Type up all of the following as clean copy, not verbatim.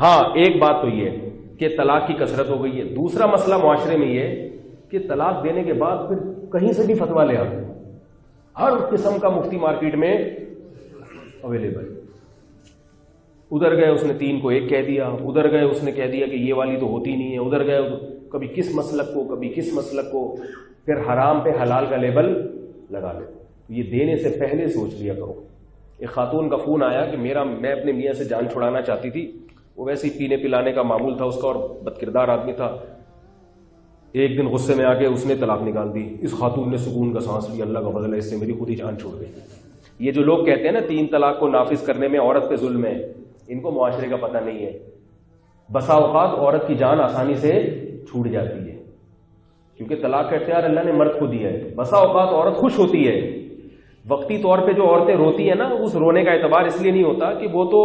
ہاں ایک بات تو یہ ہے کہ طلاق کی کثرت ہو گئی ہے. دوسرا مسئلہ معاشرے میں یہ ہے کہ طلاق دینے کے بعد پھر کہیں سے بھی فتویٰ لے آتے ہیں. ہر قسم کا مفتی مارکیٹ میں اویلیبل. ادھر گئے اس نے 3 کو 1 کہہ دیا, ادھر گئے اس نے کہہ دیا کہ یہ والی تو ہوتی نہیں ہے, ادھر گئے کبھی کس مسلک کو کبھی کس مسلک کو, پھر حرام پہ حلال کا لیبل لگا لے. یہ دینے سے پہلے سوچ لیا کرو. ایک خاتون کا فون آیا کہ میں اپنے میاں سے جان چھڑانا چاہتی تھی, وہ ویسے ہی پینے پلانے کا معمول تھا اس کا اور بد کردار آدمی تھا. ایک دن غصے میں آ کے اس نے طلاق نکال دی. اس خاتون نے سکون کا سانس لیا, اللہ کا فضل ہے اس سے میری خود ہی جان چھوڑ گئی. یہ جو لوگ کہتے ہیں نا 3 طلاق کو نافذ کرنے میں عورت پہ ظلم ہے, ان کو معاشرے کا پتہ نہیں ہے. بسا اوقات عورت کی جان آسانی سے چھوٹ جاتی ہے کیونکہ طلاق کا اختیار اللہ نے مرد کو دیا ہے. بسا اوقات عورت خوش ہوتی ہے. وقتی طور پہ جو عورتیں روتی ہیں نا, اس رونے کا اعتبار اس لیے نہیں ہوتا کہ وہ تو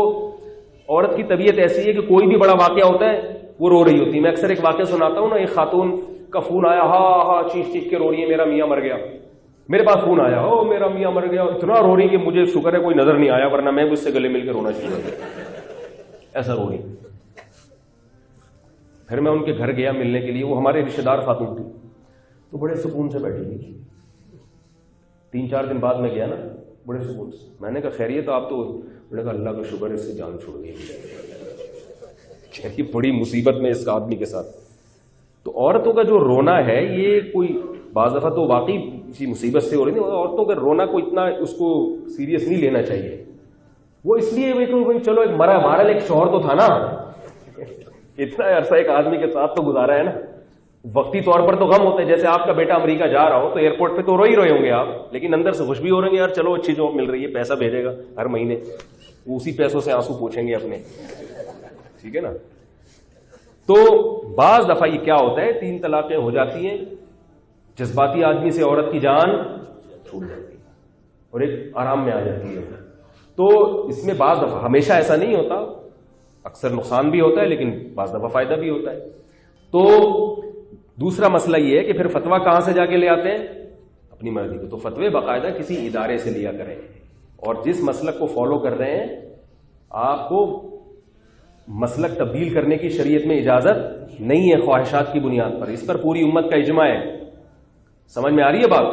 عورت کی طبیعت ایسی ہے کہ کوئی بھی بڑا واقعہ ہوتا ہے وہ رو رہی ہوتی ہے. میں اکثر ایک واقعہ سناتا ہوں نا, ایک خاتون کا فون آیا, ہاں چیخ چیخ کے رو رہی ہے میرا میاں مر گیا. میرے پاس فون آیا, او میرا میاں مر گیا, اتنا رو رہی کہ مجھے شکر ہے کوئی نظر نہیں آیا ورنہ میں اس سے گلے مل کے رونا شروع کر دیا. ایسا رو رہی. پھر میں ان کے گھر گیا ملنے کے لیے, وہ ہمارے رشتے دار خاتون تھی, تو بڑے سکون سے بیٹھی ہوئی. 3-4 دن بعد میں گیا نا, بڑے سکون سے. میں نے کہا خیریت آپ تو, میں نے کہا اللہ کا شکر اس سے جان چھوڑ گئی. بڑی مصیبت میں اس آدمی کے ساتھ. تو عورتوں کا جو رونا ہے یہ کوئی بعض دفعہ تو واقعی کسی مصیبت سے ہو رہی ہے. عورتوں کا رونا کو اتنا اس کو سیریس نہیں لینا چاہیے. وہ اس لیے چلو ایک بہرحال ایک شوہر تو تھا نا, اتنا عرصہ ایک آدمی کے ساتھ تو گزارا ہے نا. وقتی طور پر تو غم ہوتا ہے, جیسے آپ کا بیٹا امریکہ جا رہا ہو تو ایئرپورٹ پہ تو رو ہی رہے ہوں گے آپ, لیکن اندر سے خوش بھی ہو رہے ہیں یار چلو اچھی جاب مل رہی ہے, پیسہ بھیجے گا ہر مہینے, اسی پیسوں سے آنسو پوچھیں گے اپنے, ٹھیک ہے نا. تو بعض دفعہ یہ کیا ہوتا ہے, 3 طلاقیں ہو جاتی ہیں, جذباتی آدمی سے عورت کی جان چھوٹ جاتی ہے اور ایک آرام میں آ جاتی ہے. تو اس میں بعض دفعہ, ہمیشہ ایسا نہیں ہوتا, اکثر نقصان بھی ہوتا ہے لیکن بعض دفعہ فائدہ بھی ہوتا ہے. تو دوسرا مسئلہ یہ ہے کہ پھر فتویٰ کہاں سے جا کے لے آتے ہیں, اپنی مرضی کو. تو فتوے باقاعدہ کسی ادارے سے لیا کریں, اور جس مسلک کو فالو کر رہے ہیں آپ کو مسلک تبدیل کرنے کی شریعت میں اجازت نہیں ہے خواہشات کی بنیاد پر. اس پر پوری امت کا اجماع ہے. سمجھ میں آ رہی ہے بات؟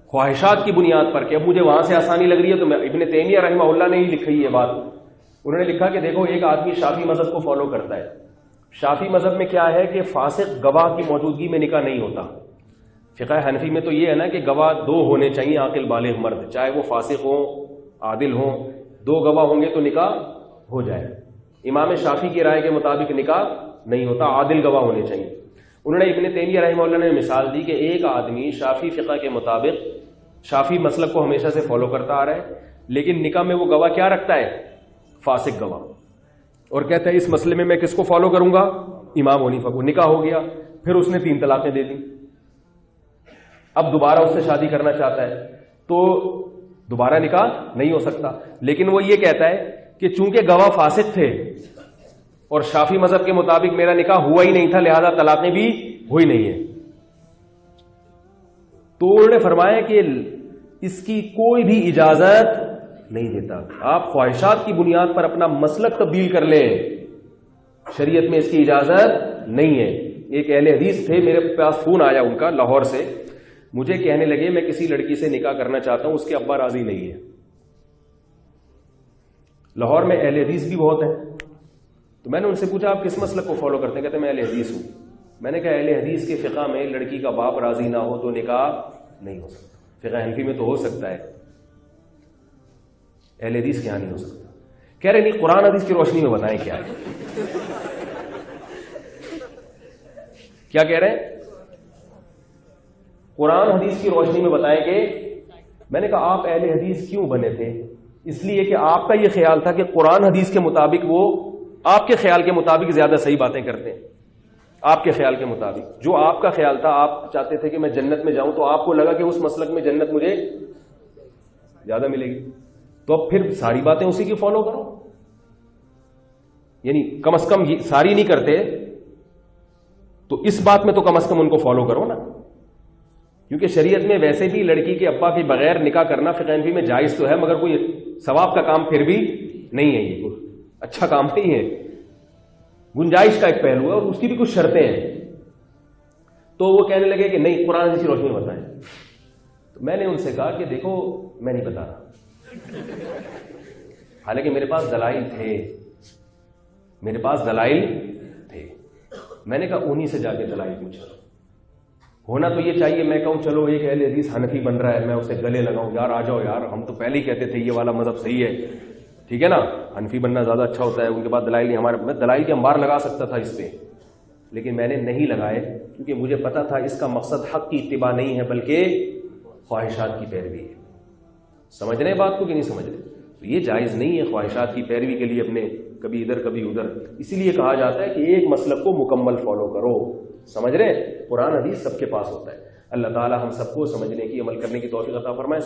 خواہشات کی بنیاد پر کہ اب مجھے وہاں سے آسانی لگ رہی ہے. تو میں ابن تیمیہ رحمہ اللہ نے ہی لکھی یہ بات. انہوں نے لکھا کہ دیکھو ایک آدمی شافعی مذہب کو فالو کرتا ہے. شافعی مذہب میں کیا ہے کہ فاسق گواہ کی موجودگی میں نکاح نہیں ہوتا. فقہ حنفی میں تو یہ ہے نا کہ گواہ 2 ہونے چاہیے, عاقل بالغ مرد, چاہے وہ فاسق ہوں عادل ہوں, 2 گواہ ہوں گے تو نکاح ہو جائے. امام شافعی کی رائے کے مطابق نکاح نہیں ہوتا, عادل گواہ ہونے چاہیے. انہوں نے ابن تیمیہ رحمہ اللہ نے مثال دی کہ ایک آدمی شافعی فقہ کے مطابق شافعی مسلک کو ہمیشہ سے فالو کرتا آ رہا ہے, لیکن نکاح میں وہ گواہ کیا رکھتا ہے, فاسق گواہ, اور کہتا ہے اس مسئلے میں کس کو فالو کروں گا, امام حنیفہ کو. نکاح ہو گیا, پھر اس نے 3 طلاقیں دے دی. اب دوبارہ اس سے شادی کرنا چاہتا ہے تو دوبارہ نکاح نہیں ہو سکتا. لیکن وہ یہ کہتا ہے کہ چونکہ گواہ فاسق تھے اور شافعی مذہب کے مطابق میرا نکاح ہوا ہی نہیں تھا, لہذا طلاقیں بھی ہوئی نہیں ہیں. تو انہوں نے فرمایا کہ اس کی کوئی بھی اجازت نہیں دیتا. آپ خواہشات کی بنیاد پر اپنا مسلک تبدیل کر لیں, شریعت میں اس کی اجازت نہیں ہے. ایک اہل حدیث تھے, میرے پاس فون آیا ان کا لاہور سے, مجھے کہنے لگے میں کسی لڑکی سے نکاح کرنا چاہتا ہوں, اس کے ابا راضی نہیں ہے. لاہور میں اہل حدیث بھی بہت ہیں. تو میں نے ان سے پوچھا آپ کس مسلک کو فالو کرتے ہیں؟ کہتے ہیں میں اہل حدیث ہوں. میں نے کہا اہل حدیث کے فقہ میں لڑکی کا باپ راضی نہ ہو تو نکاح نہیں ہو سکتا. فقہ حنفی میں تو ہو سکتا ہے, اہل حدیث کے یہاں نہیں ہو سکتا. کہہ رہے نہیں, قرآن حدیث کی روشنی میں بتائیں کیا ہے. کیا کہہ رہے ہیں؟ قرآن حدیث کی روشنی میں بتائیں کہ میں نے کہا آپ اہل حدیث کیوں بنے تھے؟ اس لیے کہ آپ کا یہ خیال تھا کہ قرآن حدیث کے مطابق وہ آپ کے خیال کے مطابق زیادہ صحیح باتیں کرتے ہیں. آپ کے خیال کے مطابق جو آپ کا خیال تھا, آپ چاہتے تھے کہ میں جنت میں جاؤں, تو آپ کو لگا کہ اس مسلک میں جنت مجھے زیادہ ملے گی, تو اب پھر ساری باتیں اسی کی فالو کرو. یعنی کم از کم ساری نہیں کرتے تو اس بات میں تو کم از کم ان کو فالو کرو نا. کیونکہ شریعت میں ویسے بھی لڑکی کے ابا کے بغیر نکاح کرنا فقہ حنفی میں جائز تو ہے, مگر کوئی ثواب کا کام پھر بھی نہیں ہے, یہ کوئی اچھا کام نہیں ہے. گنجائش کا ایک پہلو ہے اور اس کی بھی کچھ شرطیں ہیں. تو وہ کہنے لگے کہ نہیں قرآن حدیث کی روشنی میں بتائیں. تو میں نے ان سے کہا کہ دیکھو میں نہیں بتا رہا، حالانکہ میرے پاس دلائل تھے، میرے پاس دلائل تھے. میں نے کہا انہی سے جا کے دلائل پوچھا. ہونا تو یہ چاہیے میں کہوں چلو ایک اہل حدیث حنفی بن رہا ہے، میں اسے گلے لگاؤں، یار آ جاؤ یار، ہم تو پہلے ہی کہتے تھے یہ والا مذہب صحیح ہے، ٹھیک ہے نا، حنفی بننا زیادہ اچھا ہوتا ہے، ان کے بعد دلائل نہیں ہمارے. میں دلائل کے انبار لگا سکتا تھا اس پہ، لیکن میں نے نہیں لگائے کیونکہ مجھے پتا تھا اس کا مقصد حق کی اتباع نہیں ہے بلکہ خواہشات کی پیروی ہے. سمجھ رہے ہیں بات کو کہ نہیں سمجھ رہے؟ تو یہ جائز نہیں ہے خواہشات کی پیروی کے لیے اپنے کبھی ادھر کبھی ادھر. اسی لیے کہا جاتا ہے کہ ایک مسلک کو مکمل فالو کرو. سمجھ رہے ہیں؟ قرآن حدیث سب کے پاس ہوتا ہے. اللہ تعالی ہم سب کو سمجھنے کی، عمل کرنے کی توفیق عطا فرمائے.